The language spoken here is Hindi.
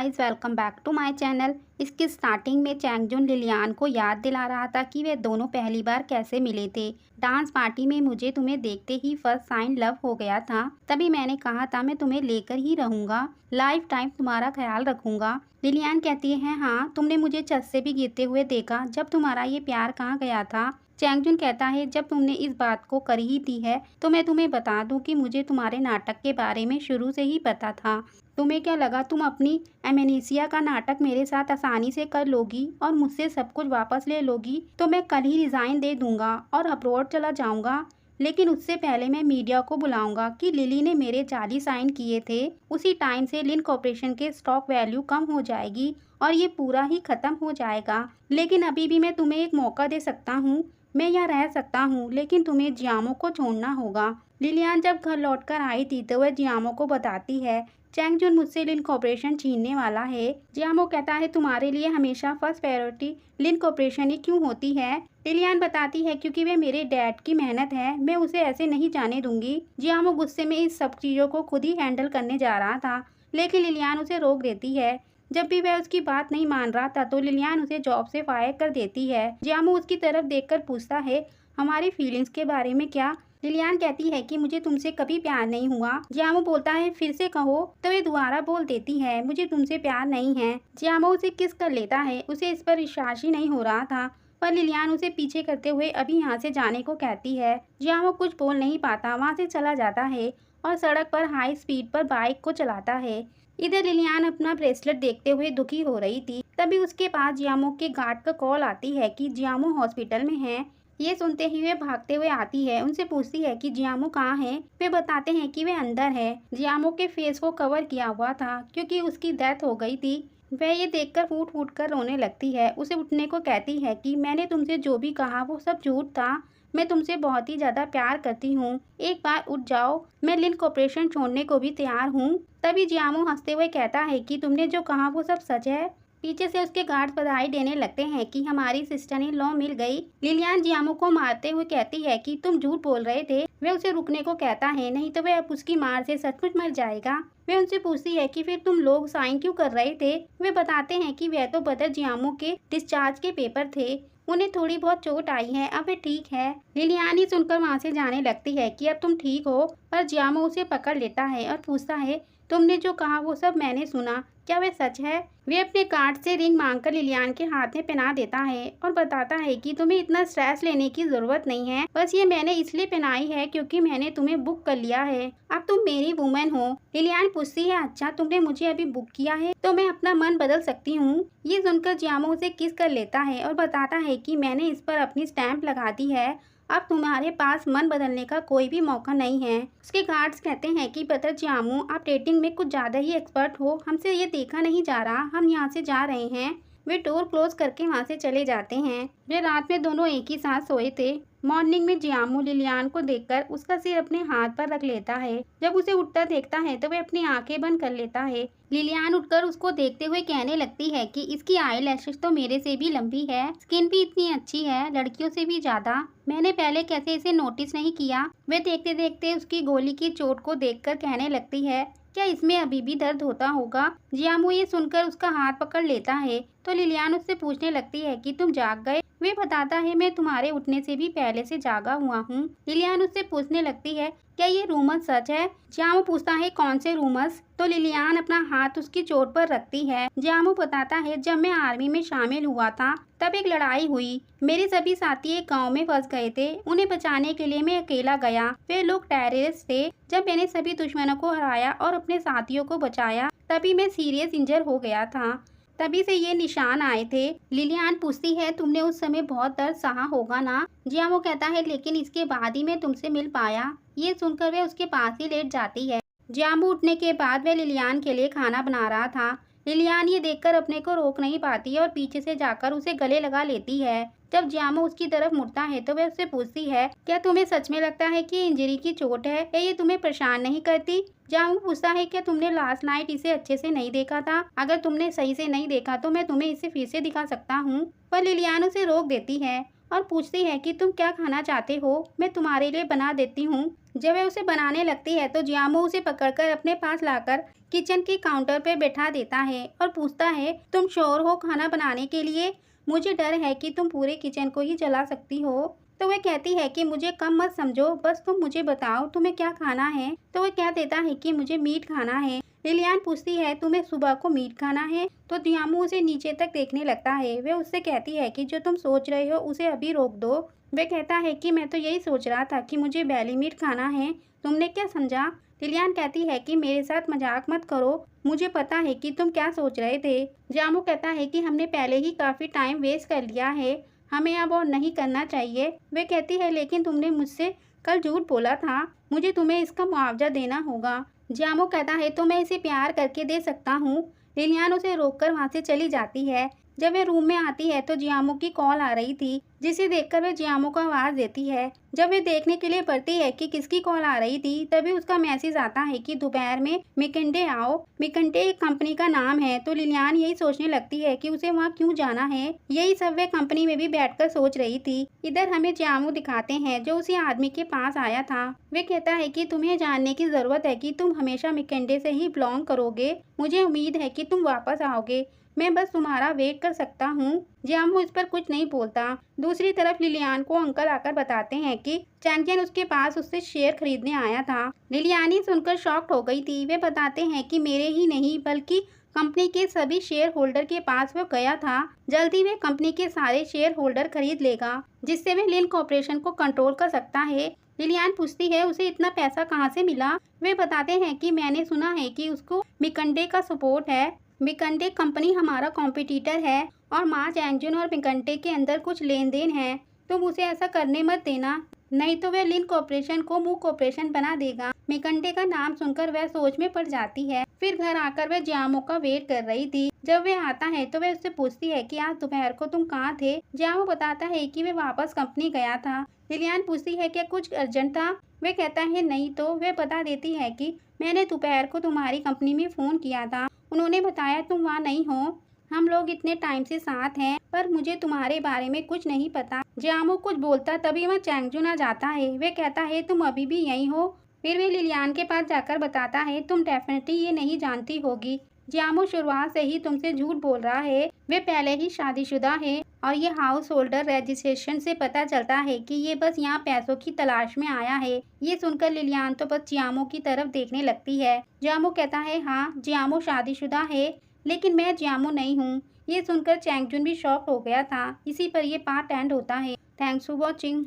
Guys, welcome back to my channel. इसकी स्टार्टिंग में चैंगजुन लिलियान को याद दिला रहा था कि वे दोनों पहली बार कैसे मिले थे। डांस पार्टी में मुझे तुम्हें देखते ही फर्स्ट साइन लव हो गया था। तभी मैंने कहा था मैं तुम्हें लेकर ही रहूंगा, लाइफ टाइम तुम्हारा ख्याल रखूंगा। लिलियान कहती है हाँ, तुमने मुझे छत से भी गिरते हुए देखा। जब तुम्हारा ये प्यार कहाँ गया था? चैंगजुन कहता है जब तुमने इस बात को कर ही दी है तो मैं तुम्हें बता दूं कि मुझे तुम्हारे नाटक के बारे में शुरू से ही पता था। तुम्हें क्या लगा तुम अपनी एमेनेसिया का नाटक मेरे साथ आसानी से कर लोगी और मुझसे सब कुछ वापस ले लोगी? तो मैं कल ही रिजाइन दे दूंगा और अब्रॉड चला जाऊंगा। लेकिन उससे पहले मैं मीडिया को बुलाऊंगा कि लिली ने मेरे जाली साइन किए थे। उसी टाइम से लिन कॉर्पोरेशन के स्टॉक वैल्यू कम हो जाएगी और ये पूरा ही खत्म हो जाएगा। लेकिन अभी भी मैं तुम्हें एक मौका दे सकता हूँ। मैं यहाँ रह सकता हूँ लेकिन तुम्हें जियामो को छोड़ना होगा। लिलियान जब घर लौटकर आई थी तो वह जियामो को बताती है चैंगजुन मुझसे लिन कॉर्पोरेशन छीनने वाला है। जियामो कहता है तुम्हारे लिए हमेशा फर्स्ट प्रायोरिटी लिन कॉर्पोरेशन ही क्यों होती है? लिलियान बताती है क्योंकि वे मेरे डैड की मेहनत है, मैं उसे ऐसे नहीं जाने दूंगी। जियामो गुस्से में इस सब चीज़ों को खुद ही हैंडल करने जा रहा था लेकिन लिलियान उसे रोक देती है। जब भी वह उसकी बात नहीं मान रहा था तो लिलियान उसे जॉब से फायर कर देती है। जियामो उसकी तरफ देखकर पूछता है हमारी फीलिंग्स के बारे में क्या? लिलियान कहती है कि मुझे तुमसे कभी प्यार नहीं हुआ। जियामो बोलता है फिर से कहो, तो वे दोबारा बोल देती है मुझे तुमसे प्यार नहीं है। जियामो उसे किस कर लेता है, उसे इस पर विश्वास ही नहीं हो रहा था। पर लिलियान उसे पीछे करते हुए अभी यहाँ से जाने को कहती है। जियामो कुछ बोल नहीं पाता, वहाँ से चला जाता है और सड़क पर हाई स्पीड पर बाइक को चलाता है। इधर लिलियान अपना ब्रेसलेट देखते हुए दुखी हो रही थी। तभी उसके पास जियामो के गार्ड का कॉल आती है कि जियामो हॉस्पिटल में है। ये सुनते ही वे भागते हुए आती है, उनसे पूछती है कि जियामो कहाँ है। वे बताते हैं कि वे अंदर है। जियामो के फेस को कवर किया हुआ था क्योंकि उसकी डेथ हो गई थी। वह ये देखकर फूट फूट कर रोने लगती है। उसे उठने को कहती है कि मैंने तुमसे जो भी कहा वो सब झूठ था। मैं तुमसे बहुत ही ज्यादा प्यार करती हूँ, एक बार उठ जाओ, मैं लिन कॉर्पोरेशन छोड़ने को भी तैयार हूँ। तभी जियामो हंसते हुए कहता है कि तुमने जो कहा वो सब सच है। पीछे से उसके गार्ड बधाई देने लगते हैं कि हमारी सिस्टर इन लॉ मिल गई। लिलियान जियामो को मारते हुए कहती है कि तुम झूठ बोल रहे थे। वे उसे रुकने को कहता है नहीं तो वह अब उसकी मार से सचमुच मर जाएगा। वे उनसे पूछती है कि फिर तुम लोग साइन क्यों कर रहे थे? वे बताते हैं कि वह तो बदर जियामो के डिस्चार्ज के पेपर थे, उन्हें थोड़ी बहुत चोट आई है, अब वे ठीक है। लिलियान ही सुनकर वहाँ से जाने लगती है कि अब तुम ठीक हो, पर जियामो उसे पकड़ लेता है और पूछता है तुमने जो कहा वो सब मैंने सुना, क्या वे सच है? वे अपने कार्ड से रिंग मांगकर लिलियान के हाथ में पहना देता है और बताता है कि तुम्हें इतना स्ट्रेस लेने की जरूरत नहीं है, बस ये मैंने इसलिए पहनाई है क्योंकि मैंने तुम्हें बुक कर लिया है, अब तुम मेरी वुमेन हो। लिलियान पूछती है अच्छा तुमने मुझे अभी बुक किया है तो मैं अपना मन बदल सकती हूँ? ये सुनकर जियामो उसे किस कर लेता है और बताता है कि मैंने इस पर अपनी स्टैंप लगा दी है, अब तुम्हारे पास मन बदलने का कोई भी मौका नहीं है। उसके गार्ड्स कहते हैं कि बदर जियामो आप डेटिंग में कुछ ज्यादा ही एक्सपर्ट हो, हमसे ये देखा नहीं जा रहा, हम यहाँ से जा रहे हैं। वे डोर क्लोज करके वहाँ से चले जाते हैं। वे रात में दोनों एक ही साथ सोए थे। मॉर्निंग में जियामो लिलियान को देखकर उसका सिर अपने हाथ पर रख लेता है। जब उसे उठता देखता है तो वे अपनी आंखें बंद कर लेता है। लिलियान उठकर उसको देखते हुए कहने लगती है कि इसकी आई लैशेस तो मेरे से भी लंबी है, स्किन भी इतनी अच्छी है, लड़कियों से भी ज्यादा, मैंने पहले कैसे इसे नोटिस नहीं किया। वे देखते देखते उसकी गोली की चोट को देखकर कहने लगती है क्या इसमें अभी भी दर्द होता होगा? जियामो ये सुनकर उसका हाथ पकड़ लेता है तो लिलियान उससे पूछने लगती है कि तुम जाग गए? वे बताता है मैं तुम्हारे उठने से भी पहले से जागा हुआ हूँ। लिलियान उससे पूछने लगती है क्या ये रूमर्स सच है? जियामो पूछता है कौन से रूमर्स? तो लिलियान अपना हाथ उसकी चोट पर रखती है। जियामो बताता है जब मैं आर्मी में शामिल हुआ था तब एक लड़ाई हुई, मेरे सभी साथी एक गांव में फंस गए थे, उन्हें बचाने के लिए मैं अकेला गया। वे लोग टेररिस्ट थे। जब मैंने सभी दुश्मनों को हराया और अपने साथियों को बचाया तभी मैं सीरियस इंजर हो गया था, तभी से ये निशान आए थे। लिलियान पूछती है तुमने उस समय बहुत दर्द सहा होगा ना? जियामो कहता है लेकिन इसके बाद ही मैं तुमसे मिल पाया। ये सुनकर वे उसके पास ही लेट जाती है। जियामो उठने के बाद वह लिलियान के लिए खाना बना रहा था। लिलियान ये देखकर अपने को रोक नहीं पाती और पीछे से जाकर उसे गले लगा लेती है। जब जियामो उसकी तरफ मुड़ता है तो वह उससे पूछती है क्या तुम्हें सच में लगता है कि इंजरी की चोट है या ये तुम्हें परेशान नहीं करती? जियामो पूछता है क्या तुमने लास्ट नाइट इसे अच्छे से नहीं देखा था? अगर तुमने सही से नहीं देखा तो मैं तुम्हें इसे फिर से दिखा सकता हूँ, पर लिलियान उसे रोक देती है और पूछती है कि तुम क्या खाना चाहते हो, मैं तुम्हारे लिए बना देती हूँ। जब वह उसे बनाने लगती है तो जियामो उसे पकड़कर अपने पास लाकर किचन के काउंटर पर बैठा देता है और पूछता है, तुम श्योर हो खाना बनाने के लिए? मुझे डर है कि तुम पूरे किचन को ही जला सकती हो। तो वह कहती है कि मुझे कम मत समझो, बस तुम मुझे बताओ तुम्हें क्या खाना है। तो वह कह देता है कि मुझे मीट खाना है। लिलियान पूछती है, तुम्हें सुबह को मीट खाना है? तो जियामो उसे नीचे तक देखने लगता है। वह उससे कहती है कि जो तुम सोच रहे हो उसे अभी रोक दो। वह कहता है कि मैं तो यही सोच रहा था कि मुझे बेली मीट खाना है, तुमने क्या समझा? लिलियान कहती है कि मेरे साथ मजाक मत करो, मुझे पता है कि तुम क्या सोच रहे थे। जियामो कहता है कि हमने पहले ही काफी टाइम वेस्ट कर लिया है, हमें अब और नहीं करना चाहिए। वह कहती है, लेकिन तुमने मुझसे कल झूठ बोला था, मुझे तुम्हें इसका मुआवजा देना होगा। जियामो कहता है, तो मैं इसे प्यार करके दे सकता हूँ। लिलियान उसे रोककर वहाँ से चली जाती है। जब वह रूम में आती है तो जियामो की कॉल आ रही थी, जिसे देखकर वह जियामो को आवाज देती है। जब वह देखने के लिए बढ़ती है कि किसकी कॉल आ रही थी, तभी उसका मैसेज आता है कि दोपहर में मिकंडे आओ। मिकंडे एक कंपनी का नाम है। तो लिलियान यही सोचने लगती है कि उसे वहाँ क्यों जाना है। यही सब वह कंपनी में भी बैठकर सोच रही थी। इधर हमें जियामो दिखाते हैं जो उसी आदमी के पास आया था। वह कहता है कि तुम्हें जानने की जरूरत है कि तुम हमेशा मिकंडे से ही बिलोंग करोगे, मुझे उम्मीद है कि तुम वापस आओगे, मैं बस तुम्हारा वेट कर सकता हूँ। जियामो इस पर कुछ नहीं बोलता। दूसरी तरफ लिलियान को अंकल आकर बताते हैं कि चैंगजन उसके पास उससे शेयर खरीदने आया था। लिलियान ही सुनकर शॉक्ड हो गई थी। वे बताते हैं कि मेरे ही नहीं बल्कि कंपनी के सभी शेयर होल्डर के पास वो गया था। जल्दी वे कंपनी के सारे शेयर होल्डर खरीद लेगा, जिससे वे लिन कॉर्पोरेशन को कंट्रोल कर सकता है। लिलियान पूछती है, उसे इतना पैसा कहाँ से मिला? वे बताते हैं कि मैंने सुना है कि उसको मिकंडे का सपोर्ट है। मिकंडे कंपनी हमारा कॉम्पिटिटर है और माँ चैंगजुन और मिकंडे के अंदर कुछ लेन देन है। तुम उसे ऐसा करने मत देना, नहीं तो वह लिन कॉर्पोरेशन को मू कॉर्पोरेशन बना देगा। मिकंडे का नाम सुनकर वह सोच में पड़ जाती है। फिर घर आकर वह जियामो का वेट कर रही थी। जब वह आता है तो वह उससे पूछती है कि आज दोपहर को तुम कहाँ थे? जियामो बताता है कि वह वापस कंपनी गया था। लिलियान पूछती है, क्या कुछ अर्जेंट था? वह कहता है नहीं। तो वह बता देती है कि मैंने दोपहर को तुम्हारी कंपनी में फोन किया था, उन्होंने बताया तुम वहाँ नहीं हो। हम लोग इतने टाइम से साथ हैं, पर मुझे तुम्हारे बारे में कुछ नहीं पता। जियामो कुछ बोलता तभी वहाँ चैंगजुन आ जाता है। वे कहता है, तुम अभी भी यहीं हो? फिर वे लिलियान के पास जाकर बताता है, तुम डेफिनेटली ये नहीं जानती होगी, जियामो शुरुआत से ही तुमसे झूठ बोल रहा है। वे पहले ही शादीशुदा है और ये हाउस होल्डर रजिस्ट्रेशन से पता चलता है कि ये बस यहाँ पैसों की तलाश में आया है। ये सुनकर लिलियान तो बस जियामो की तरफ देखने लगती है। जियामो कहता है, हाँ जियामो शादीशुदा है, लेकिन मैं जियामो नहीं हूँ। ये सुनकर चैंगजुन भी शॉक हो गया था। इसी पर ये पार्ट एंड होता है। Thanks for watching.